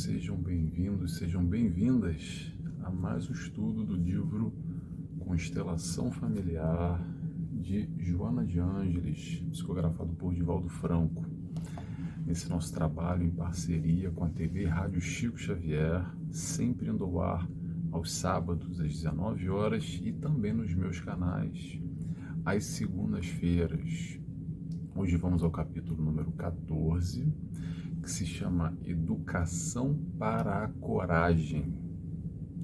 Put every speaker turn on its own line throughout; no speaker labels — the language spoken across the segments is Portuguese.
sejam bem-vindos, sejam bem-vindas a mais um estudo do livro Constelação Familiar de Joana de Ângeles, psicografado por Divaldo Franco. Nesse nosso trabalho em parceria com a TV Rádio Chico Xavier, sempre indo ao ar aos sábados às 19 horas e também nos meus canais às segundas-feiras. Hoje vamos ao capítulo número 14, que se chama Educação para a Coragem.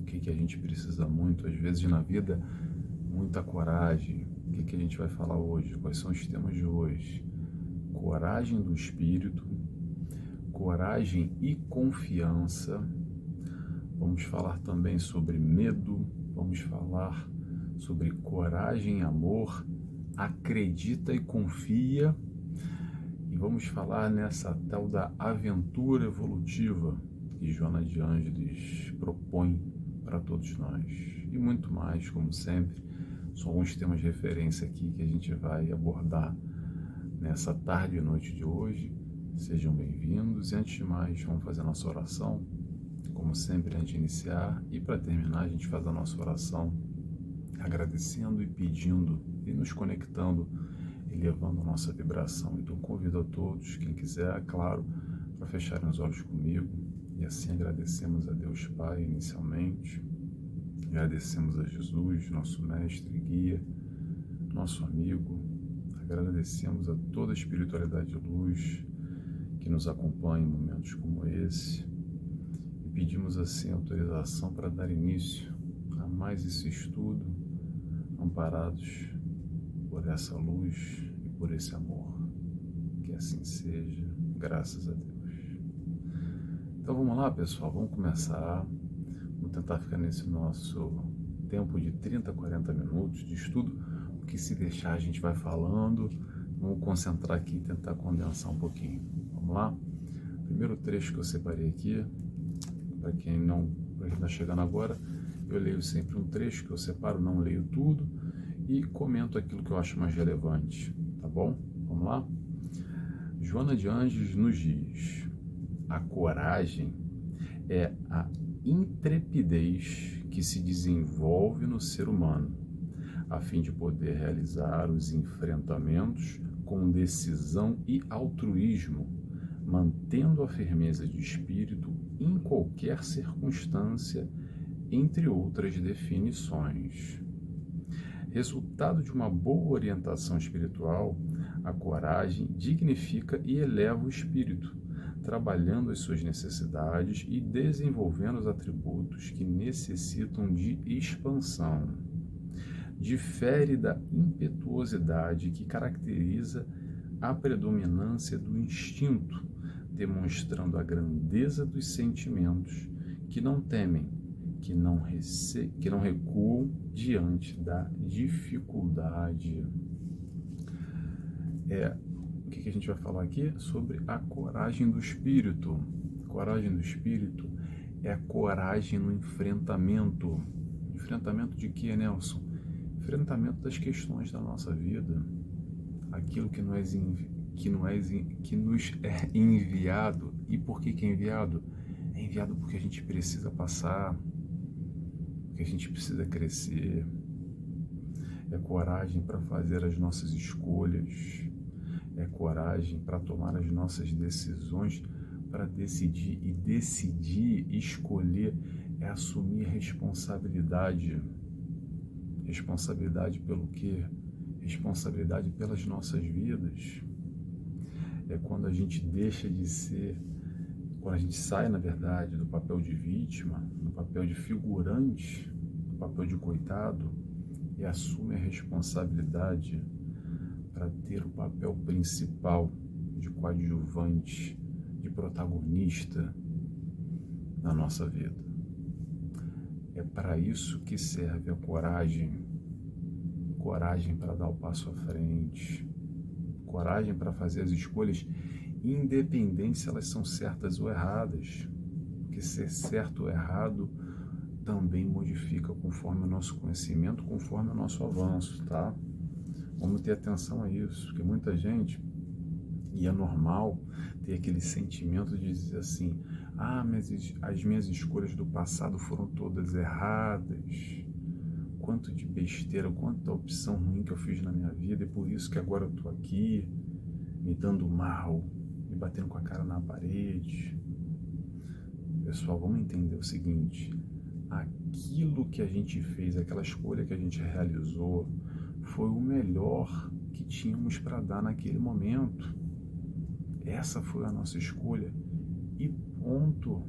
O que a gente precisa muito, às vezes na vida? Muita coragem. O que a gente vai falar hoje? Quais são os temas de hoje? Coragem do espírito, coragem e confiança. Vamos falar também sobre medo, vamos falar sobre coragem e amor, acredita e confia. E vamos falar nessa tal da aventura evolutiva que Joana de Ângeles propõe para todos nós. E muito mais, como sempre, são alguns temas de referência aqui que a gente vai abordar nessa tarde e noite de hoje. Sejam bem-vindos. E antes de mais, vamos fazer a nossa oração. Como sempre, antes de iniciar e para terminar, a gente faz a nossa oração agradecendo e pedindo e nos conectando, elevando a nossa vibração. Então convido a todos, quem quiser, claro, para fecharem os olhos comigo e assim agradecemos a Deus Pai inicialmente, agradecemos a Jesus, nosso mestre e guia, nosso amigo, agradecemos a toda a espiritualidade de luz que nos acompanha em momentos como esse e pedimos assim autorização para dar início a mais esse estudo, amparados por essa luz e por esse amor. Que assim seja, graças a Deus. Então vamos lá, pessoal, vamos começar. Vamos tentar ficar nesse nosso tempo de 30, 40 minutos de estudo, porque se deixar a gente vai falando. Vamos concentrar aqui e tentar condensar um pouquinho. Vamos lá? Primeiro trecho que eu separei aqui, para quem está chegando agora, eu leio sempre um trecho que eu separo, não leio tudo, e comento aquilo que eu acho mais relevante, tá bom? Vamos lá? Joana de Ângeles nos diz: a coragem é a intrepidez que se desenvolve no ser humano, a fim de poder realizar os enfrentamentos com decisão e altruísmo, mantendo a firmeza de espírito em qualquer circunstância, entre outras definições. Resultado de uma boa orientação espiritual, a coragem dignifica e eleva o espírito, trabalhando as suas necessidades e desenvolvendo os atributos que necessitam de expansão. Difere da impetuosidade que caracteriza a predominância do instinto, demonstrando a grandeza dos sentimentos que não temem, que não recuam diante da dificuldade. O que a gente vai falar aqui? Sobre a coragem do espírito. Coragem do espírito é a coragem no enfrentamento. Enfrentamento de quê, Nelson? Enfrentamento das questões da nossa vida. Aquilo que nos é enviado. E por que é enviado? É enviado porque a gente precisa passar, porque a gente precisa crescer. É coragem para fazer as nossas escolhas. É coragem para tomar as nossas decisões, para decidir. E decidir, escolher, é assumir responsabilidade. Responsabilidade pelo quê? Responsabilidade pelas nossas vidas. É quando a gente deixa de ser, quando a gente sai, na verdade, do papel de vítima, do papel de figurante, do papel de coitado, e assume a responsabilidade para ter o papel principal de coadjuvante, de protagonista na nossa vida. É para isso que serve a coragem. Coragem para dar o passo à frente, coragem para fazer as escolhas, independente se elas são certas ou erradas, porque ser certo ou errado também modifica conforme o nosso conhecimento, conforme o nosso avanço, tá? Vamos ter atenção a isso, porque muita gente, e é normal ter aquele sentimento de dizer assim: Mas as minhas escolhas do passado foram todas erradas. Quanto de besteira, quanta opção ruim que eu fiz na minha vida, e por isso que agora eu tô aqui, me dando mal, me batendo com a cara na parede. Pessoal, vamos entender o seguinte: aquilo que a gente fez, aquela escolha que a gente realizou, foi o melhor que tínhamos para dar naquele momento. Essa foi a nossa escolha e ponto.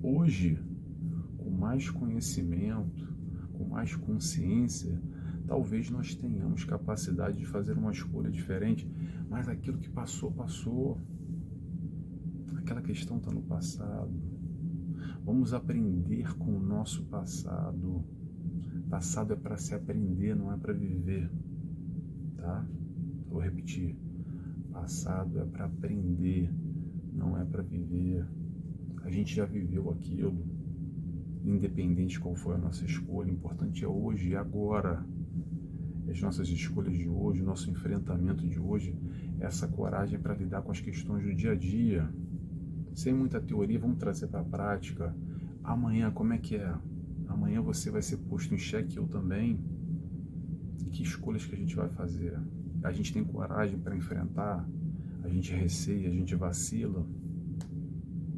Hoje, com mais conhecimento, com mais consciência, talvez nós tenhamos capacidade de fazer uma escolha diferente, mas aquilo que passou, passou. Aquela questão está no passado. Vamos aprender com o nosso passado. Passado é para se aprender, não é para viver, tá? Vou repetir. Passado é para aprender, não é para viver. A gente já viveu aquilo, independente qual foi a nossa escolha. O importante é hoje e agora. As nossas escolhas de hoje, o nosso enfrentamento de hoje, essa coragem para lidar com as questões do dia a dia. Sem muita teoria, vamos trazer para a prática. Amanhã, como é que é? Amanhã você vai ser posto em xeque, eu também. Que escolhas que a gente vai fazer? A gente tem coragem para enfrentar? A gente receia, a gente vacila?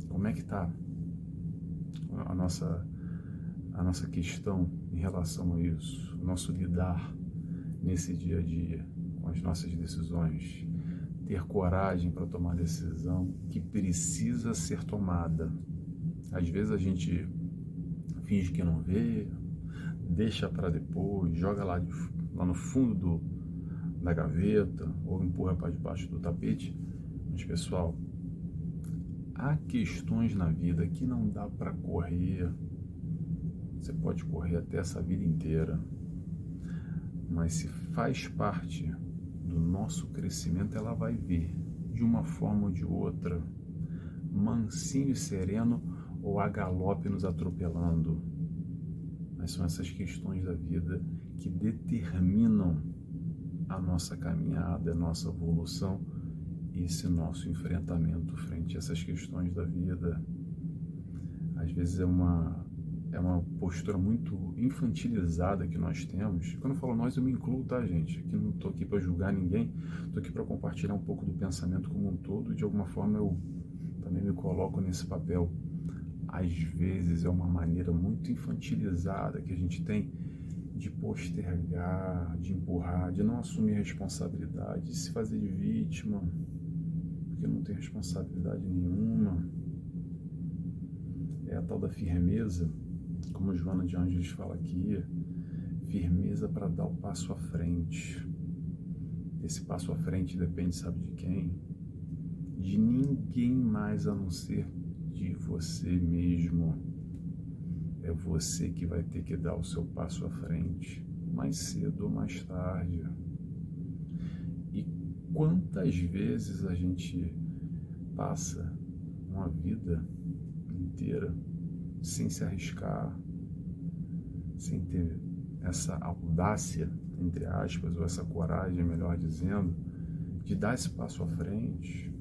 Como é que está a nossa questão em relação a isso? O nosso lidar nesse dia a dia com as nossas decisões? Ter coragem para tomar a decisão que precisa ser tomada. Às vezes a gente finge que não vê, deixa para depois, joga lá no fundo da gaveta ou empurra para debaixo do tapete. Mas, pessoal, há questões na vida que não dá para correr. Você pode correr até essa vida inteira, mas se faz parte do nosso crescimento, ela vai vir de uma forma ou de outra, mansinho e sereno ou a galope nos atropelando. Mas são essas questões da vida que determinam a nossa caminhada, a nossa evolução e esse nosso enfrentamento frente a essas questões da vida. Às vezes é uma postura muito infantilizada que nós temos. Quando eu falo nós, eu me incluo, tá, gente? Aqui não estou aqui para julgar ninguém, estou aqui para compartilhar um pouco do pensamento como um todo e de alguma forma eu também me coloco nesse papel. Às vezes é uma maneira muito infantilizada que a gente tem de postergar, de empurrar, de não assumir responsabilidade, de se fazer de vítima, porque não tem responsabilidade nenhuma. É a tal da firmeza, como Joana de Ângeles fala aqui, firmeza para dar o passo à frente. Esse passo à frente depende, sabe de quem? De ninguém mais a não ser de você mesmo. É você que vai ter que dar o seu passo à frente, mais cedo ou mais tarde. E quantas vezes a gente passa uma vida inteira sem se arriscar, sem ter essa audácia, entre aspas, ou essa coragem, melhor dizendo, de dar esse passo à frente.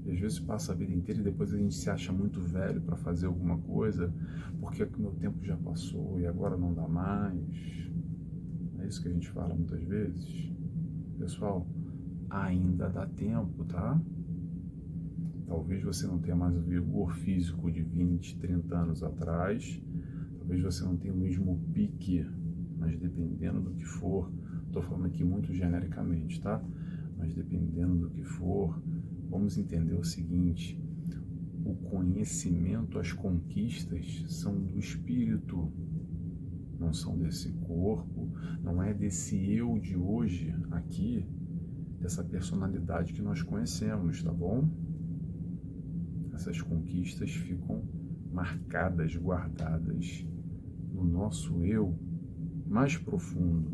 E às vezes passa a vida inteira e depois a gente se acha muito velho para fazer alguma coisa, porque o meu tempo já passou e agora não dá mais. É isso que a gente fala muitas vezes. Pessoal, ainda dá tempo, tá? Talvez você não tenha mais o vigor físico de 20, 30 anos atrás. Talvez você não tenha o mesmo pique, mas dependendo do que for, estou falando aqui muito genericamente, tá? Mas dependendo do que for, vamos entender o seguinte: o conhecimento, as conquistas são do espírito, não são desse corpo, não é desse eu de hoje aqui, dessa personalidade que nós conhecemos, tá bom? Essas conquistas ficam marcadas, guardadas no nosso eu mais profundo.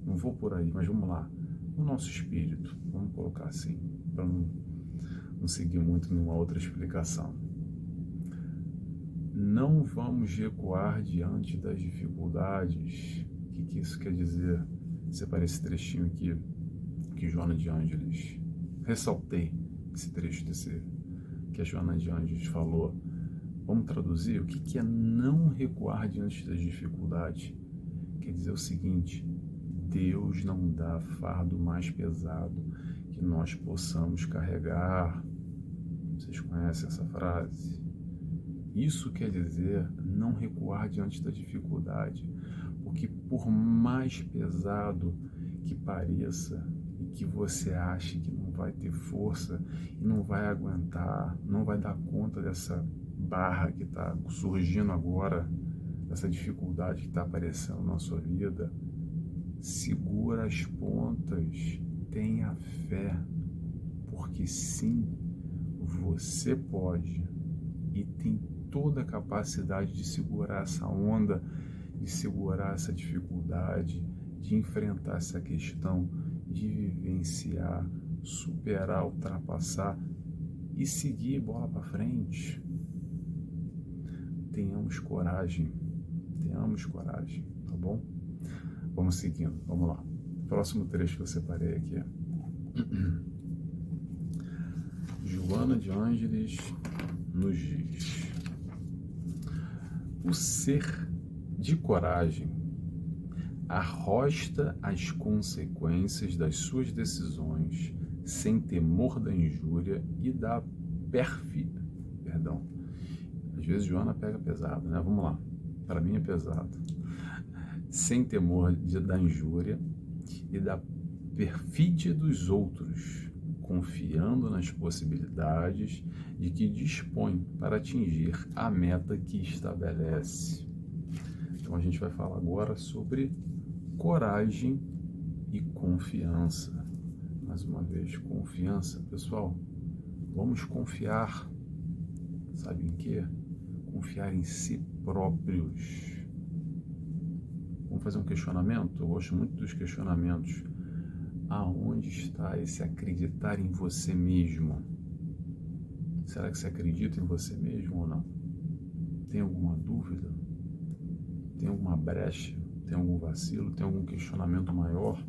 Não vou por aí, mas vamos lá. No nosso espírito, vamos colocar assim, para não seguir muito numa outra explicação. Não vamos recuar diante das dificuldades. O que isso quer dizer? Separei esse trechinho aqui que Joana de Ângeles, ressaltei esse trecho que a Joana de Ângeles falou. Vamos traduzir? O que é não recuar diante das dificuldades? Quer dizer o seguinte: Deus não dá fardo mais pesado que nós possamos carregar. Vocês conhecem essa frase? Isso quer dizer não recuar diante da dificuldade, porque por mais pesado que pareça e que você ache que não vai ter força e não vai aguentar, não vai dar conta dessa barra que está surgindo agora, dessa dificuldade que está aparecendo na sua vida, segura as pontas, tenha fé, porque sim, você pode e tem toda a capacidade de segurar essa onda, de segurar essa dificuldade, de enfrentar essa questão, de vivenciar, superar, ultrapassar e seguir bola para frente. Tenhamos coragem, tá bom? Vamos seguindo, vamos lá. Próximo trecho que eu separei aqui. Joana de Ângeles nos diz: o ser de coragem arrosta as consequências das suas decisões sem temor da injúria e da perfida. Às vezes Joana pega pesado, né? Vamos lá. Para mim é pesado. Sem temor da injúria e da perfídia dos outros, confiando nas possibilidades de que dispõe para atingir a meta que estabelece. Então a gente vai falar agora sobre coragem e confiança. Mais uma vez, confiança. Pessoal, vamos confiar, sabe em quê? Confiar em si próprios. Vamos fazer um questionamento? Eu gosto muito dos questionamentos. Aonde está esse acreditar em você mesmo? Será que você acredita em você mesmo ou não? Tem alguma dúvida? Tem alguma brecha? Tem algum vacilo? Tem algum questionamento maior?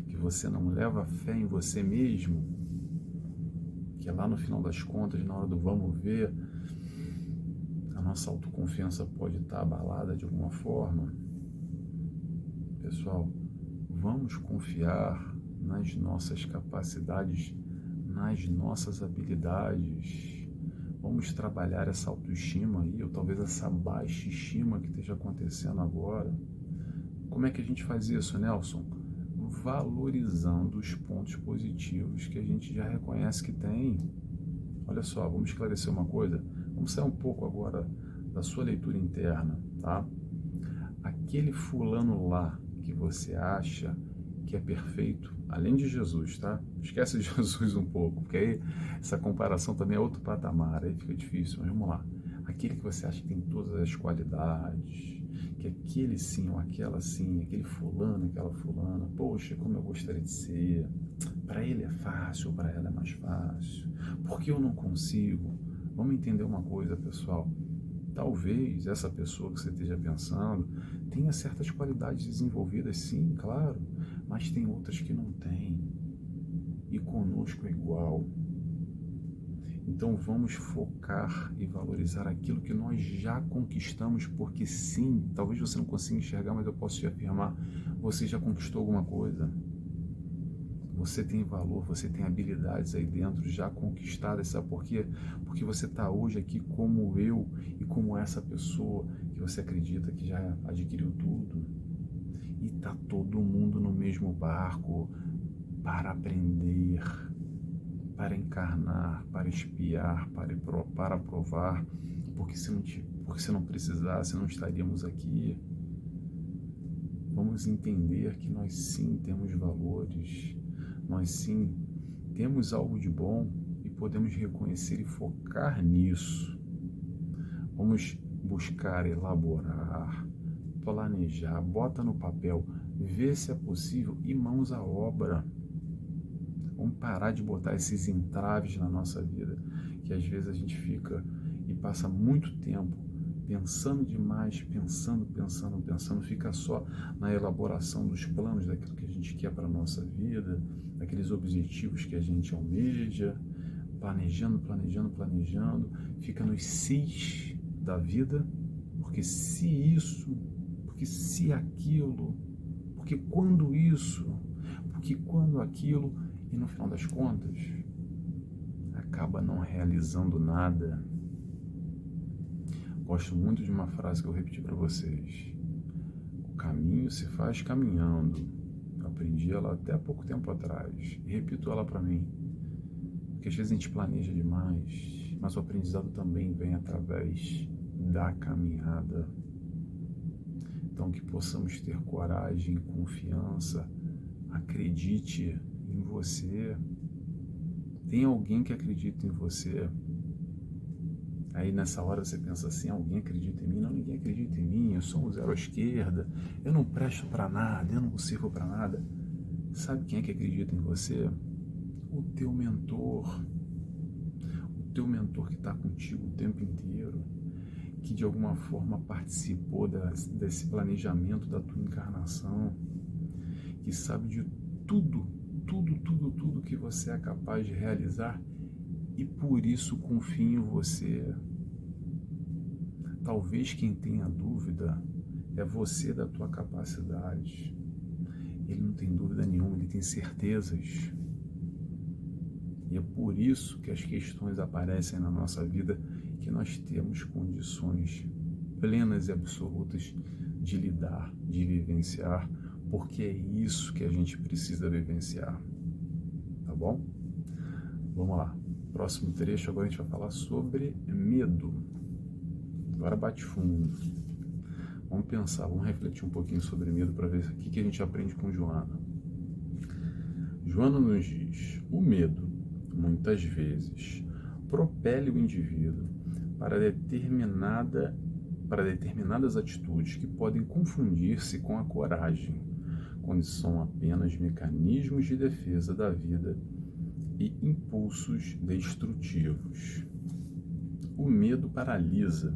Que você não leva fé em você mesmo? Que lá no final das contas, na hora do vamos ver, a nossa autoconfiança pode estar abalada de alguma forma? Pessoal, vamos confiar nas nossas capacidades, nas nossas habilidades. Vamos trabalhar essa autoestima aí, ou talvez essa baixa estima que esteja acontecendo agora. Como é que a gente faz isso, Nelson? Valorizando os pontos positivos que a gente já reconhece que tem. Olha só, vamos esclarecer uma coisa. Vamos sair um pouco agora da sua leitura interna, tá? Aquele fulano lá que você acha que é perfeito, além de Jesus, tá? Esquece de Jesus um pouco, porque aí essa comparação também é outro patamar, aí fica difícil, mas vamos lá. Aquele que você acha que tem todas as qualidades, que aquele sim ou aquela sim, aquele fulano, aquela fulana, poxa, como eu gostaria de ser, para ele é fácil, para ela é mais fácil, por que eu não consigo? Vamos entender uma coisa, pessoal. Talvez essa pessoa que você esteja pensando tenha certas qualidades desenvolvidas, sim, claro, mas tem outras que não tem. E conosco é igual. Então vamos focar e valorizar aquilo que nós já conquistamos, porque sim, talvez você não consiga enxergar, mas eu posso te afirmar, você já conquistou alguma coisa. Você tem valor, você tem habilidades aí dentro já conquistadas, sabe por quê? Porque você está hoje aqui como eu e como essa pessoa que você acredita que já adquiriu tudo. E está todo mundo no mesmo barco para aprender, para encarnar, para espiar, para provar, porque se não precisasse, não estaríamos aqui. Vamos entender que nós sim temos valores, nós sim temos algo de bom e podemos reconhecer e focar nisso. Vamos buscar elaborar, planejar, bota no papel, ver se é possível e mãos à obra. Vamos parar de botar esses entraves na nossa vida, que às vezes a gente fica e passa muito tempo pensando demais, pensando, fica só na elaboração dos planos daquilo que a gente quer para a nossa vida, daqueles objetivos que a gente almeja, planejando, fica nos sis da vida, porque se isso, porque se aquilo, porque quando isso, porque quando aquilo, e no final das contas, acaba não realizando nada. Gosto muito de uma frase que eu repeti para vocês: o caminho se faz caminhando. Eu aprendi ela até há pouco tempo atrás e repito ela para mim, porque às vezes a gente planeja demais, mas o aprendizado também vem através da caminhada. Então, que possamos ter coragem, confiança, acredite em você. Tem alguém que acredita em você. Aí nessa hora você pensa assim: alguém acredita em mim? Não, ninguém acredita em mim, eu sou um zero à esquerda, eu não presto para nada, eu não sirvo para nada. Sabe quem é que acredita em você? O teu mentor que está contigo o tempo inteiro, que de alguma forma participou desse planejamento da tua encarnação, que sabe de tudo que você é capaz de realizar e por isso confia em você. Talvez quem tenha dúvida é você da tua capacidade. Ele não tem dúvida nenhuma, ele tem certezas. E é por isso que as questões aparecem na nossa vida, que nós temos condições plenas e absolutas de lidar, de vivenciar, porque é isso que a gente precisa vivenciar. Tá bom? Vamos lá. Próximo trecho, agora a gente vai falar sobre medo. Agora bate fundo. Vamos pensar, vamos refletir um pouquinho sobre medo para ver o que a gente aprende com Joana. Joana nos diz: o medo, muitas vezes, propele o indivíduo para determinadas atitudes que podem confundir-se com a coragem, quando são apenas mecanismos de defesa da vida e impulsos destrutivos. O medo paralisa,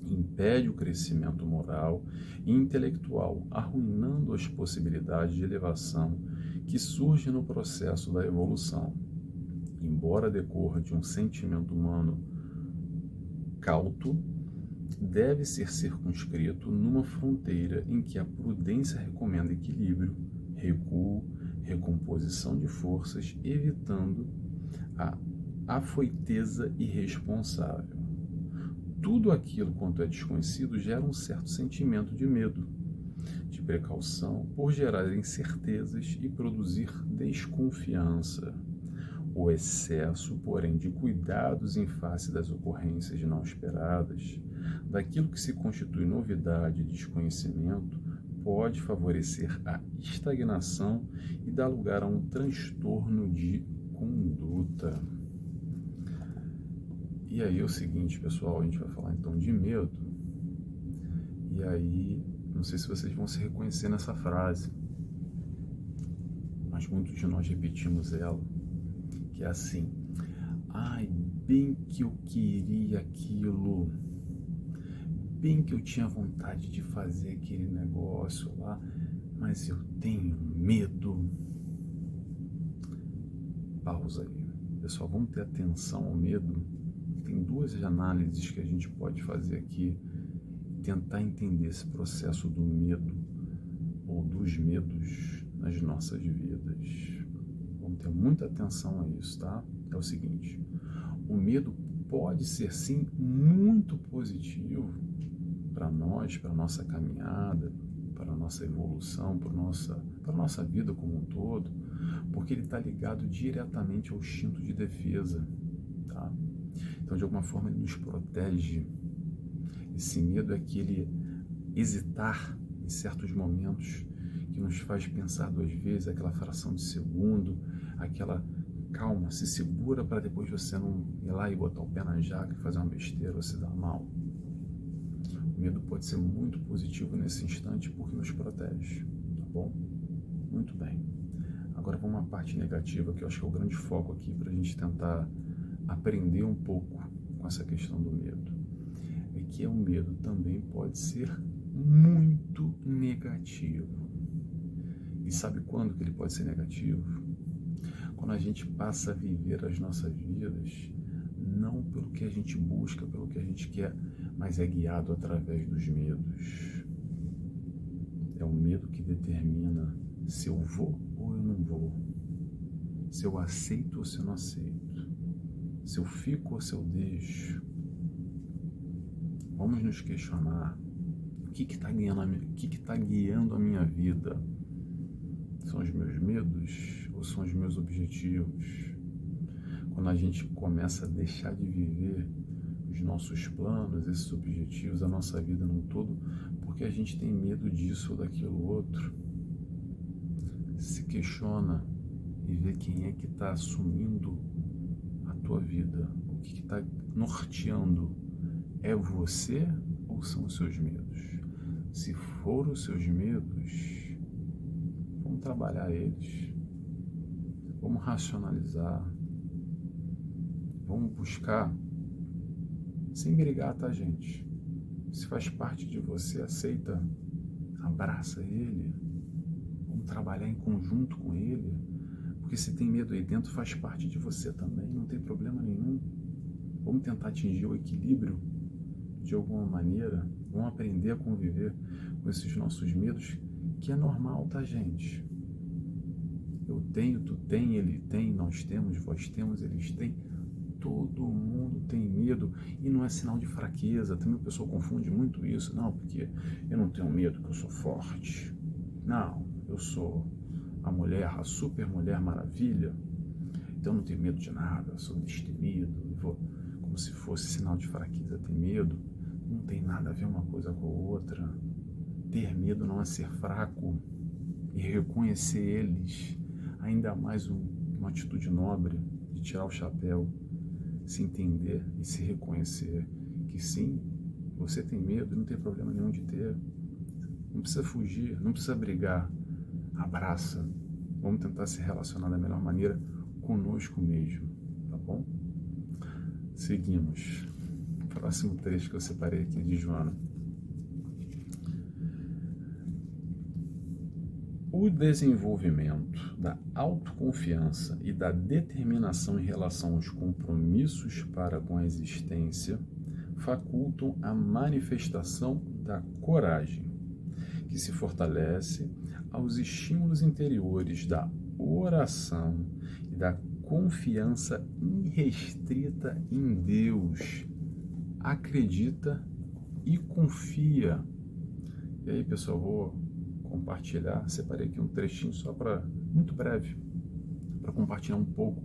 impede o crescimento moral e intelectual, arruinando as possibilidades de elevação que surgem no processo da evolução. Embora decorra de um sentimento humano cauto, deve ser circunscrito numa fronteira em que a prudência recomenda equilíbrio, recuo, recomposição de forças, evitando a afoiteza irresponsável. Tudo aquilo quanto é desconhecido gera um certo sentimento de medo, de precaução, por gerar incertezas e produzir desconfiança. O excesso, porém, de cuidados em face das ocorrências não esperadas, daquilo que se constitui novidade e desconhecimento, pode favorecer a estagnação e dar lugar a um transtorno de conduta. E aí é o seguinte, pessoal, a gente vai falar então de medo. E aí, não sei se vocês vão se reconhecer nessa frase, mas muitos de nós repetimos ela, que é assim: ai, bem que eu queria aquilo, bem que eu tinha vontade de fazer aquele negócio lá, mas eu tenho medo. Pausa aí. Pessoal, vamos ter atenção ao medo. Tem duas análises que a gente pode fazer aqui, tentar entender esse processo do medo ou dos medos nas nossas vidas. Vamos ter muita atenção a isso, tá? É o seguinte: o medo pode ser sim muito positivo para nós, para a nossa caminhada, para a nossa evolução, para a nossa vida como um todo, porque ele está ligado diretamente ao instinto de defesa, tá? Então, de alguma forma, ele nos protege. Esse medo é aquele hesitar em certos momentos que nos faz pensar duas vezes, aquela fração de segundo, aquela calma, se segura para depois você não ir lá e botar o pé na jaca e fazer uma besteira ou se dar mal. O medo pode ser muito positivo nesse instante porque nos protege, tá bom? Muito bem. Agora vamos à parte negativa, que eu acho que é o grande foco aqui para a gente tentar aprender um pouco com essa questão do medo. É que o medo também pode ser muito negativo. E sabe quando que ele pode ser negativo? Quando a gente passa a viver as nossas vidas não pelo que a gente busca, pelo que a gente quer, mas é guiado através dos medos. É o medo que determina se eu vou ou eu não vou, se eu aceito ou se eu não aceito, se eu fico ou se eu deixo. Vamos nos questionar, o que está guiando a minha vida? São os meus medos ou são os meus objetivos? Quando a gente começa a deixar de viver os nossos planos, esses objetivos, a nossa vida num todo, porque a gente tem medo disso ou daquilo outro, se questiona e vê quem é que está assumindo a tua vida, o que está norteando. É você ou são os seus medos? Se for os seus medos, vamos trabalhar eles, vamos racionalizar, vamos buscar, sem brigar, tá, gente? Se faz parte de você, aceita, abraça ele, vamos trabalhar em conjunto com ele, porque se tem medo aí dentro, faz parte de você também, não tem problema nenhum. Vamos tentar atingir o equilíbrio de alguma maneira, vamos aprender a conviver com esses nossos medos, que é normal, tá, gente? Eu tenho, tu tem, ele tem, nós temos, vós temos, eles têm. Todo mundo tem medo e não é sinal de fraqueza. Também o pessoal confunde muito isso. Não, porque eu não tenho medo, porque eu sou forte. Não, eu sou a mulher, a super mulher maravilha. Então eu não tenho medo de nada, eu sou destemido. Vou, como se fosse sinal de fraqueza ter medo. Não tem nada a ver uma coisa com a outra. Ter medo não é ser fraco. E reconhecer eles, ainda mais uma atitude nobre de tirar o chapéu, se entender e se reconhecer que sim, você tem medo, não tem problema nenhum de ter. Não precisa fugir, não precisa brigar. Abraça. Vamos tentar se relacionar da melhor maneira conosco mesmo, tá bom? Seguimos. Próximo trecho que eu separei aqui de Joana. O desenvolvimento da autoconfiança e da determinação em relação aos compromissos para com a existência facultam a manifestação da coragem, que se fortalece aos estímulos interiores da oração e da confiança irrestrita em Deus. Acredita e confia. E aí, pessoal, vou compartilhar, separei aqui um trechinho só para, muito breve, para compartilhar um pouco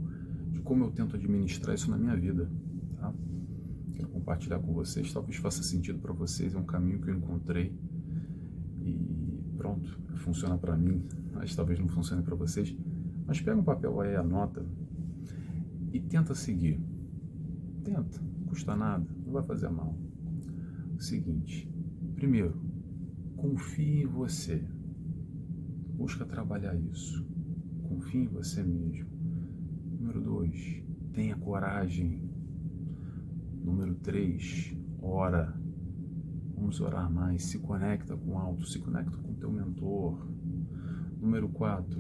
de como eu tento administrar isso na minha vida, tá? Quero compartilhar com vocês, talvez faça sentido para vocês, é um caminho que eu encontrei e pronto, funciona para mim, mas talvez não funcione para vocês, mas pega um papel aí, anota e tenta seguir, tenta, não custa nada, não vai fazer mal. O seguinte, primeiro, confie em você. Busca trabalhar isso. Confie em você mesmo. Número 2, tenha coragem. Número 3, ora. Vamos orar mais. Se conecta com o alto, se conecta com o teu mentor. Número 4,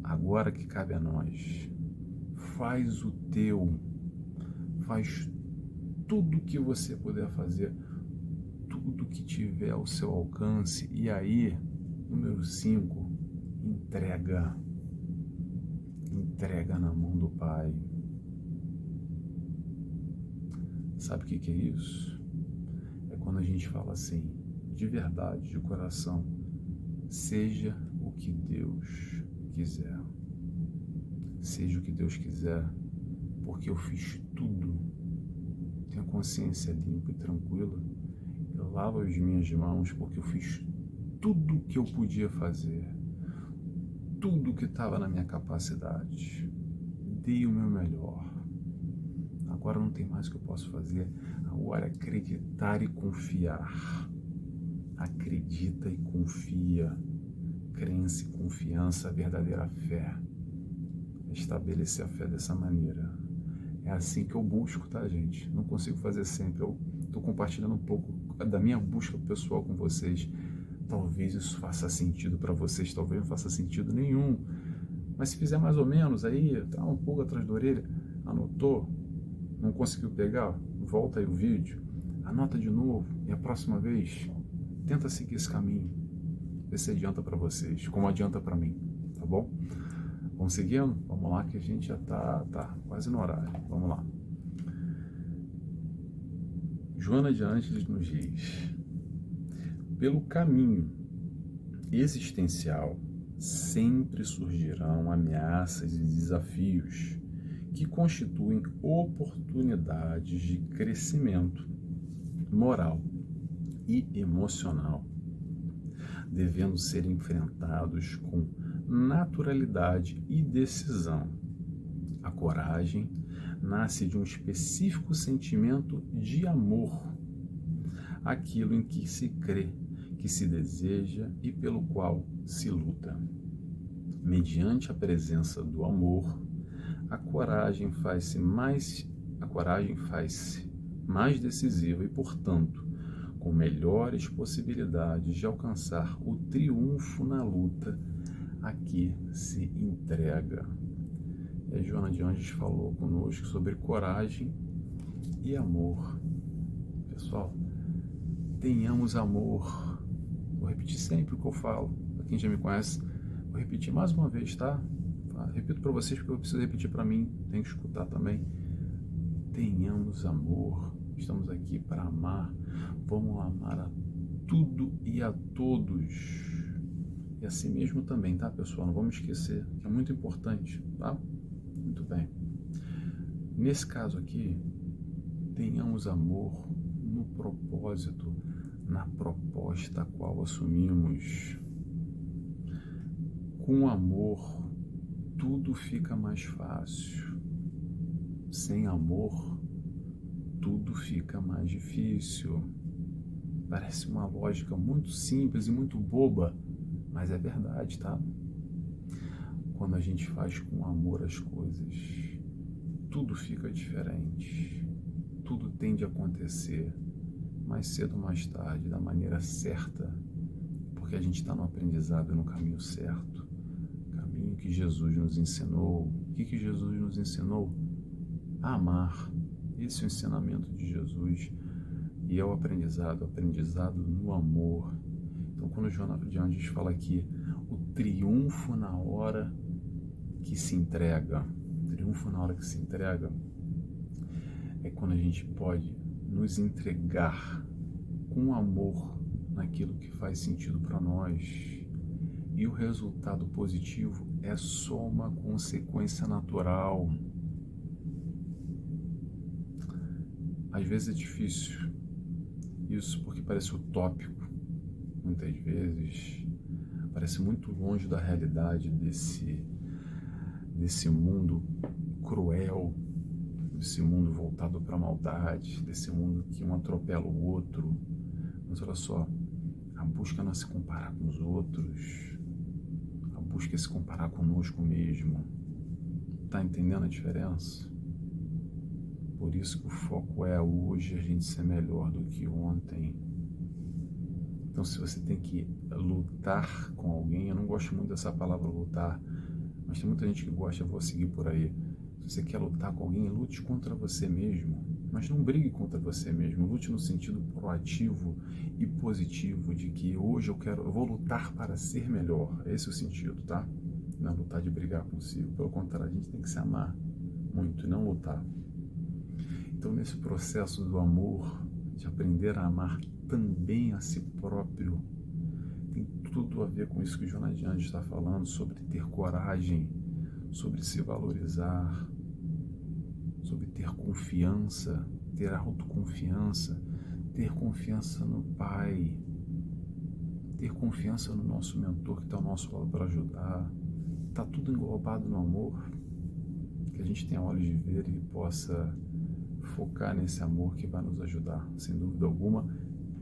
agora que cabe a nós. Faz o teu. Faz tudo o que você puder fazer. Tudo que tiver ao seu alcance. E aí, número 5, entrega. Entrega na mão do Pai. Sabe o que é isso? É quando a gente fala assim, de verdade, de coração, seja o que Deus quiser. Seja o que Deus quiser, porque eu fiz tudo. Tenho a consciência limpa e tranquila. Eu lavo as minhas mãos porque eu fiz tudo o que eu podia fazer, tudo que estava na minha capacidade, dei o meu melhor. Agora não tem mais o que eu posso fazer, agora é acreditar e confiar. Acredita e confia, crença e confiança, a verdadeira fé. Estabelecer a fé dessa maneira. É assim que eu busco, tá, gente? Não consigo fazer sempre, eu estou compartilhando um pouco da minha busca pessoal com vocês. Talvez isso faça sentido para vocês, talvez não faça sentido nenhum. Mas se fizer mais ou menos aí, tá um pouco atrás da orelha, anotou, Não conseguiu pegar? Volta aí o vídeo, anota de novo e a próxima vez tenta seguir esse caminho. Vê se adianta para vocês, como adianta para mim, tá bom? Vamos seguindo? Vamos lá que a gente já tá quase no horário. Vamos lá. Joana de Ângeles nos diz: pelo caminho existencial sempre surgirão ameaças e desafios que constituem oportunidades de crescimento moral e emocional, devendo ser enfrentados com naturalidade e decisão. A coragem nasce de um específico sentimento de amor, aquilo em que se crê, que se deseja e pelo qual se luta. Mediante a presença do amor, a coragem faz-se mais decisiva e, portanto, com melhores possibilidades de alcançar o triunfo na luta a que se entrega. E a Joana de Ângeles falou conosco sobre coragem e amor. Pessoal, tenhamos amor. Vou repetir sempre o que eu falo. Para quem já me conhece, vou repetir mais uma vez, tá? Repito para vocês porque eu preciso repetir para mim, tem que escutar também. Tenhamos amor. Estamos aqui para amar. Vamos amar a tudo e a todos. E a si mesmo também, tá, pessoal? Não vamos esquecer, que é muito importante, tá? Muito bem. Nesse caso aqui, tenhamos amor no propósito, na proposta a qual assumimos. Com amor, tudo fica mais fácil. Sem amor, tudo fica mais difícil. Parece uma lógica muito simples e muito boba, mas é verdade, tá? Quando a gente faz com amor as coisas, tudo fica diferente. Tudo tende a acontecer mais cedo ou mais tarde, da maneira certa, porque a gente está no aprendizado, no caminho certo, caminho que Jesus nos ensinou. O que Jesus nos ensinou? A amar. Esse é o ensinamento de Jesus e é o aprendizado no amor. Então, quando o Joana de Ângeles fala aqui, o triunfo na hora que se entrega, é quando a gente pode nos entregar com amor naquilo que faz sentido para nós. E o resultado positivo é só uma consequência natural. Às vezes é difícil isso porque parece utópico, muitas vezes parece muito longe da realidade desse mundo cruel, desse mundo voltado para a maldade, desse mundo que um atropela o outro. Mas olha só, a busca não é se comparar com os outros, a busca é se comparar conosco mesmo. Tá entendendo a diferença? Por isso que o foco é hoje a gente ser melhor do que ontem. Então, se você tem que lutar com alguém, eu não gosto muito dessa palavra lutar, mas tem muita gente que gosta, eu vou seguir por aí. Se você quer lutar com alguém, lute contra você mesmo, mas não brigue contra você mesmo. Lute no sentido proativo e positivo de que hoje eu vou lutar para ser melhor. Esse é o sentido, tá? Não é lutar de brigar consigo. Pelo contrário, a gente tem que se amar muito e não lutar. Então, nesse processo do amor, de aprender a amar também a si próprio, tem tudo a ver com isso que o Joana de Ângeles está falando, sobre ter coragem, sobre se valorizar, sobre ter confiança, ter autoconfiança, ter confiança no Pai, ter confiança no nosso mentor que está ao nosso lado para ajudar. Está tudo englobado no amor, que a gente tenha olhos de ver e possa focar nesse amor que vai nos ajudar, sem dúvida alguma,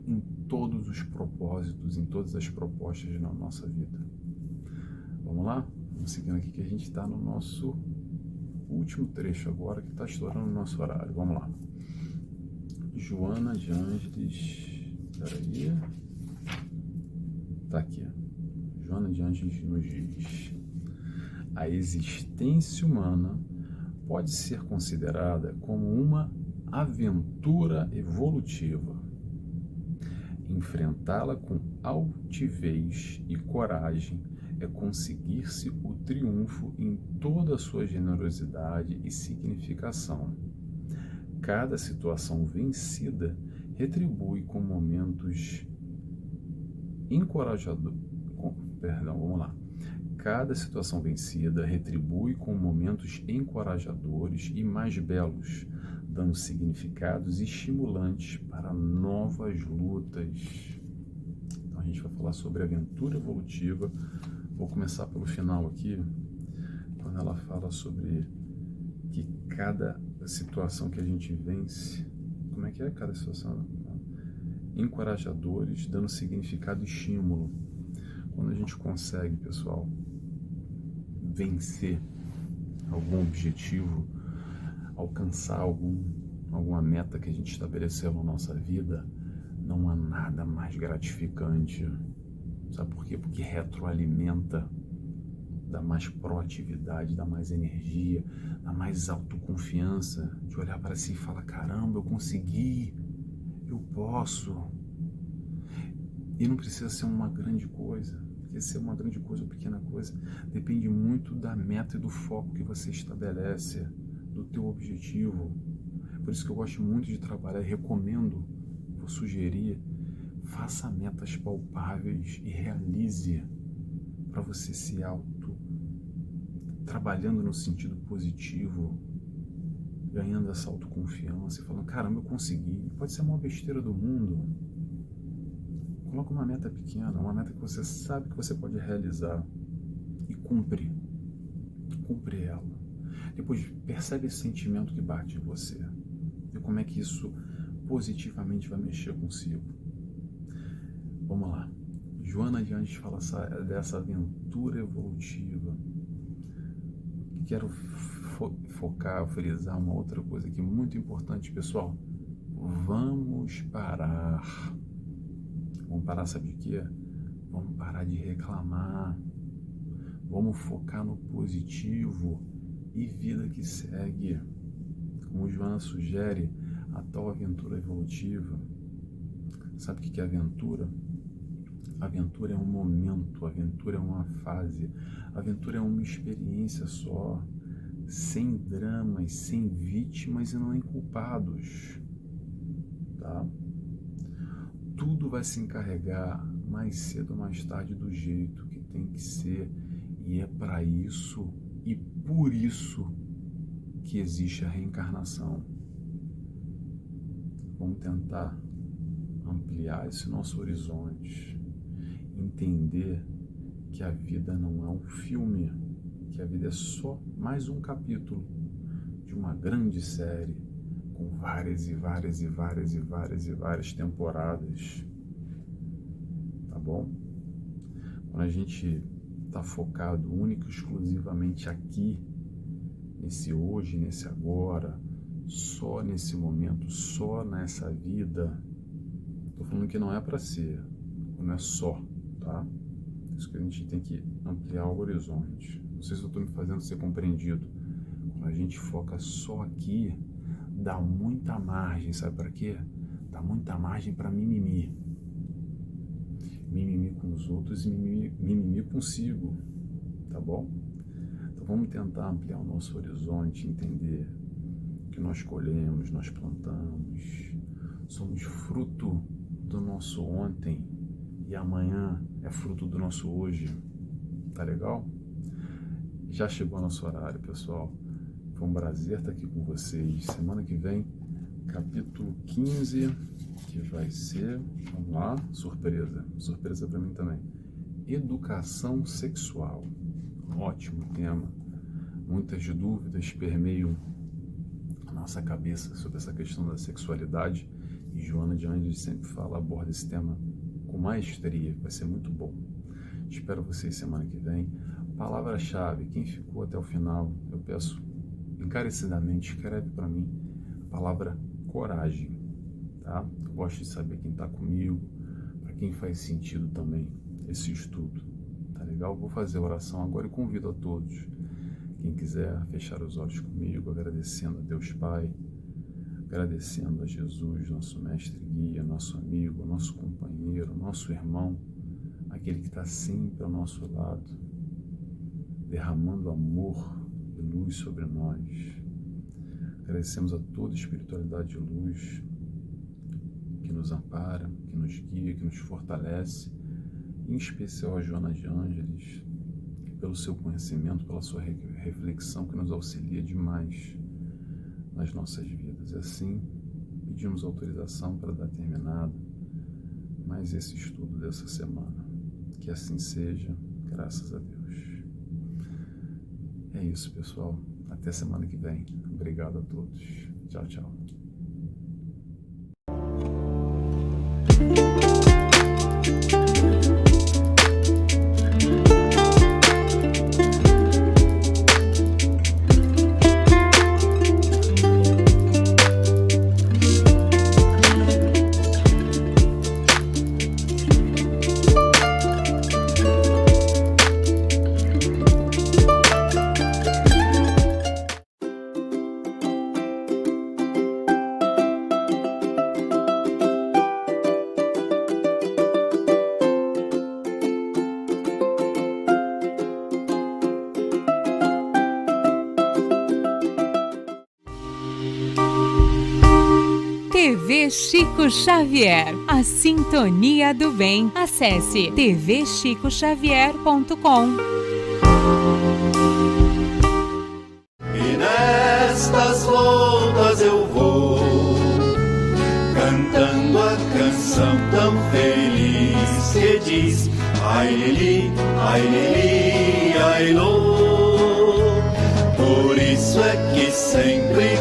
em todos os propósitos, em todas as propostas na nossa vida. Vamos lá? Vamos seguindo aqui que a gente está no nosso último trecho agora, que está estourando o nosso horário. Vamos lá. Joana de Ângeles, peraí, tá aqui. Joana de Ângeles nos diz: a existência humana pode ser considerada como uma aventura evolutiva. Enfrentá-la com altivez e coragem é conseguir-se o triunfo em toda a sua generosidade e significação. Cada situação vencida retribui com momentos encorajadores. Cada situação vencida retribui com momentos encorajadores e mais belos, dando significados estimulantes para novas lutas. Então a gente vai falar sobre aventura evolutiva. Vou começar pelo final aqui, quando ela fala sobre que cada situação que a gente vence, como é que é cada situação? Encorajadores, dando significado e estímulo. Quando a gente consegue, pessoal, vencer algum objetivo, alcançar alguma meta que a gente estabeleceu na nossa vida, não há nada mais gratificante. Sabe por quê? Porque retroalimenta, dá mais proatividade, dá mais energia, dá mais autoconfiança, de olhar para si e falar, caramba, eu consegui, eu posso. E não precisa ser uma grande coisa, porque ser uma grande coisa ou pequena coisa depende muito da meta e do foco que você estabelece, do teu objetivo. Por isso que eu gosto muito de trabalhar e recomendo, vou sugerir, faça metas palpáveis e realize para você se trabalhando no sentido positivo, ganhando essa autoconfiança e falando, caramba, eu consegui. Pode ser a maior besteira do mundo. Coloca uma meta pequena, uma meta que você sabe que você pode realizar e cumpre ela. Depois percebe esse sentimento que bate em você e como é que isso positivamente vai mexer consigo. Vamos lá. Joana de Anjos fala dessa aventura evolutiva. Quero focar, frisar uma outra coisa aqui muito importante, pessoal. Vamos parar. Vamos parar, sabe de quê? Vamos parar de reclamar. Vamos focar no positivo e vida que segue. Como Joana sugere, a tal aventura evolutiva. Sabe o que é aventura? Aventura é um momento, aventura é uma fase, aventura é uma experiência só, sem dramas, sem vítimas e não culpados, tá? Tudo vai se encarregar mais cedo ou mais tarde do jeito que tem que ser, e é para isso e por isso que existe a reencarnação. Vamos tentar ampliar esse nosso horizonte, entender que a vida não é um filme, que a vida é só mais um capítulo de uma grande série com várias temporadas, tá bom? Quando a gente está focado único e exclusivamente aqui, nesse hoje, nesse agora, só nesse momento, só nessa vida, tô falando que não é para ser, não é só, tá? Isso que a gente tem que ampliar o horizonte. Não sei se eu estou me fazendo ser compreendido. Quando a gente foca só aqui, dá muita margem, sabe para quê? Dá muita margem para mimimi. Mimimi com os outros e mimimi consigo, tá bom? Então vamos tentar ampliar o nosso horizonte, entender que nós colhemos, nós plantamos, somos fruto do nosso ontem e amanhã é fruto do nosso hoje, tá legal? Já chegou nosso horário, pessoal. Foi um prazer estar aqui com vocês. Semana que vem, capítulo 15, que vai ser, vamos lá, surpresa para mim também. Educação sexual. Ótimo tema. Muitas dúvidas permeiam a nossa cabeça sobre essa questão da sexualidade e Joana de Anjos sempre aborda esse tema com maestria. Vai ser muito bom. Espero vocês semana que vem. Palavra-chave, quem ficou até o final, eu peço encarecidamente, escreve para mim a palavra coragem, tá? Eu gosto de saber quem está comigo, para quem faz sentido também esse estudo, tá legal? Vou fazer a oração agora e convido a todos Quem quiser fechar os olhos comigo, agradecendo a Deus Pai, agradecendo a Jesus, nosso mestre e guia, nosso amigo, nosso companheiro, nosso irmão, aquele que está sempre ao nosso lado, derramando amor e luz sobre nós. Agradecemos a toda a espiritualidade de luz que nos ampara, que nos guia, que nos fortalece, em especial a Joana de Ângeles, pelo seu conhecimento, pela sua reflexão que nos auxilia demais nas nossas vidas. E assim, pedimos autorização para dar terminado mais esse estudo dessa semana. Que assim seja, graças a Deus. É isso, pessoal. Até semana que vem. Obrigado a todos. Tchau, tchau.
TV Chico Xavier, a sintonia do bem. Acesse tvchicoxavier.com.
E nestas voltas eu vou, cantando a canção tão feliz que diz: ai lili, ai lô. Por isso é que sempre